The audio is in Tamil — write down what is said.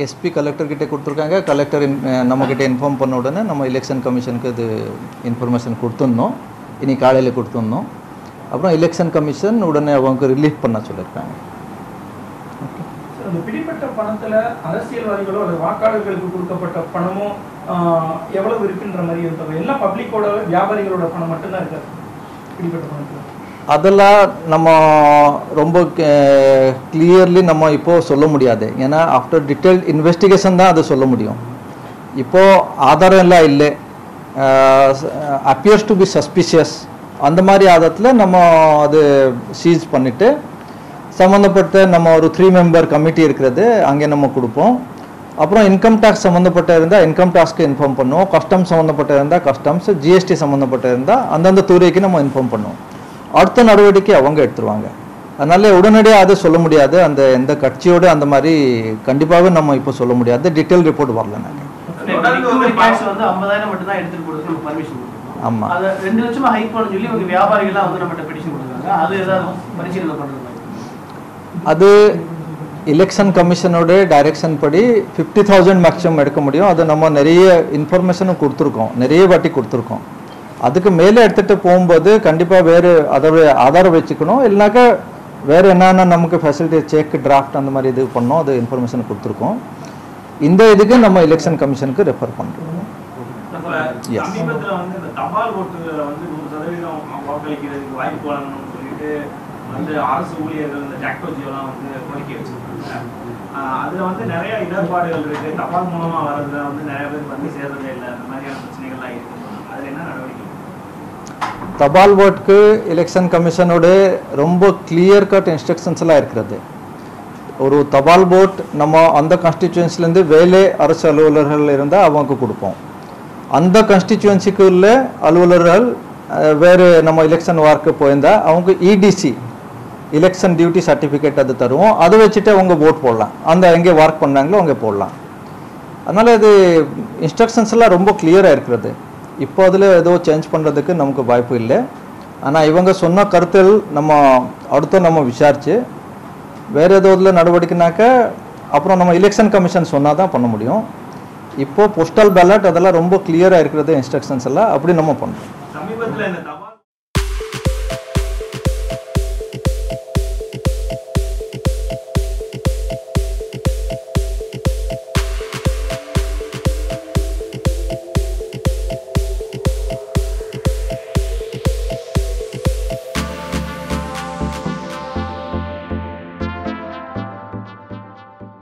எஸ்பி கலெக்டர் கிட்ட கொடுத்துருக்காங்க. கலெக்டர் நம்மக்கிட்ட இன்ஃபார்ம் பண்ண உடனே நம்ம எலெக்ஷன் கமிஷனுக்கு இது இன்ஃபர்மேஷன் கொடுத்துருந்தோம். இன்னைக்கு காலையில் கொடுத்துருந்தோம். அப்புறம் எலெக்ஷன் கமிஷன் உடனே அவங்க ரிலீஃப் பண்ண சொல்லியிருக்காங்க. அந்த பிடிப்பட்ட பணத்தில் அரசியல்வாதிகளோ அல்லது வாக்காளர்களுக்கு கொடுக்கப்பட்ட பணமோ எவ்வளவு இருக்குன்ற மாதிரி இருந்தது? எல்லாம் பப்ளிக்கோட வியாபாரிகளோட பணம் மட்டும்தான் இருக்காது பிடிப்பட்ட பணத்தில். அதெல்லாம் நம்ம ரொம்ப கிளியர்லி நம்ம இப்போது சொல்ல முடியாது. ஏன்னா ஆஃப்டர் டீட்டெயில்ட் இன்வெஸ்டிகேஷன் தான் அதை சொல்ல முடியும். இப்போது ஆதாரம் எல்லாம் இல்லை, அப்பியர்ஸ் டு பி சஸ்பிஷியஸ், அந்த மாதிரி ஆதாரத்தில் நம்ம அது சீஸ் பண்ணிவிட்டு சம்மந்தப்பட்ட நம்ம ஒரு 3 மெம்பர் கமிட்டி இருக்கிறது அங்கே நம்ம கொடுப்போம். அப்புறம் இன்கம் டேக்ஸ் சம்மந்தப்பட்ட இருந்தால் இன்கம் டேக்ஸ்க்கு இன்ஃபார்ம் பண்ணுவோம். கஸ்டம்ஸ் சம்மந்தப்பட்ட இருந்தால் கஸ்டம்ஸ், ஜிஎஸ்டி சம்மந்தப்பட்ட இருந்தால் அந்தந்த துறைக்கு நம்ம இன்ஃபார்ம் பண்ணுவோம். அடுத்த நடவடிக்கை அவங்க எடுத்துருவாங்க. அதனால உடனடியாக அது சொல்ல முடியாது. அந்த எந்த கட்சியோடு அந்த மாதிரி கண்டிப்பாகவே நம்ம இப்போ சொல்ல முடியாது. டீட்டெயில் ரிப்போர்ட் வரல. நாங்கள் ஆமாம், அது 2 லட்சமா ஹைக் பண்ண சொல்லி ஒரு வியாபாரிகள்லாம் வந்து நம்மகிட்ட பெட்டிஷன் கொடுத்தாங்க. அது ஏதாவது பரிசீலனை பண்ணுறது? அது எலெக்ஷன் கமிஷனோட டைரக்ஷன் படி 50,000 மேக்ஸிமம் எடுக்க முடியும். அது நம்ம நிறைய இன்ஃபர்மேஷனும் கொடுத்துருக்கோம், நிறைய வாட்டி கொடுத்துருக்கோம். அதுக்கு மேலே எடுத்துகிட்டு போகும்போது கண்டிப்பாக வேறு அதோடைய ஆதாரம் வச்சுக்கணும். இல்லைனாக்கா வேறு என்னென்ன நமக்கு ஃபெசிலிட்டி செக் டிராஃப்ட் அந்த மாதிரி இது பண்ணோம், அது இன்ஃபர்மேஷன் கொடுத்துருக்கோம். இந்த இதுக்கு நம்ம எலெக்ஷன் கமிஷனுக்கு ரெஃபர் பண்ணுறோம். சமீபத்தில் வந்து இந்த தபால் ஓட்டுல வந்து 100% வாக்களிக்கிறதுக்கு வாய்ப்பு வழங்கணும்னு சொல்லிட்டு வந்து அரசு ஊழியர்கள் இந்த ஜாக்டோஜியோலாம் வந்து கோரிக்கை வச்சிருக்காங்க. அதில் வந்து நிறைய இடர்பாடுகள் இருக்கு. தபால் மூலமாக வர்றதுல வந்து நிறைய பேர் வந்து சேர்றதே இல்லை, அந்த மாதிரியான பிரச்சனைகள்லாம் இருக்கு. அதில் என்ன நடவடிக்கை? தபால் ஓட்டுக்கு எலெக்ஷன் கமிஷனோட ரொம்ப கிளியர் கட் இன்ஸ்ட்ரக்ஷன்ஸ் எல்லாம் இருக்கிறது. ஒரு தபால் ஓட் நம்ம அந்த கான்ஸ்டிடியூன்சிலேருந்து வேலை அரசு அலுவலர்கள் இருந்தால் அவங்க கொடுப்போம். அந்த கான்ஸ்டிடியூன்சிக்குள்ள அலுவலர்கள் வேறு நம்ம எலெக்ஷன் ஒர்க்கு போயிருந்தால் அவங்க இடிசி எலெக்ஷன் டியூட்டி சர்டிஃபிகேட் அது தருவோம். அதை வச்சுட்டு அவங்க ஓட் போடலாம். அந்த எங்கே ஒர்க் பண்ணாங்களோ அங்கே போடலாம். அதனால் அது இன்ஸ்ட்ரக்ஷன்ஸ் எல்லாம் ரொம்ப கிளியராக இருக்கிறது. இப்போ அதில் ஏதோ சேஞ்ச் பண்ணுறதுக்கு நமக்கு வாய்ப்பு இல்லை. ஆனால் இவங்க சொன்ன கருத்தில் நம்ம அடுத்த நம்ம விசாரித்து வேறு ஏதோ இதில் நடவடிக்கைனாக்கா அப்புறம் நம்ம எலெக்ஷன் கமிஷன் சொன்னால் தான் பண்ண முடியும். இப்போது போஸ்டல் பேலட் அதெல்லாம் ரொம்ப கிளியராக இருக்கிறது இன்ஸ்ட்ரக்ஷன்ஸ் எல்லாம், அப்படி நம்ம பண்ணுறோம். சமீபத்தில் இந்த தபால்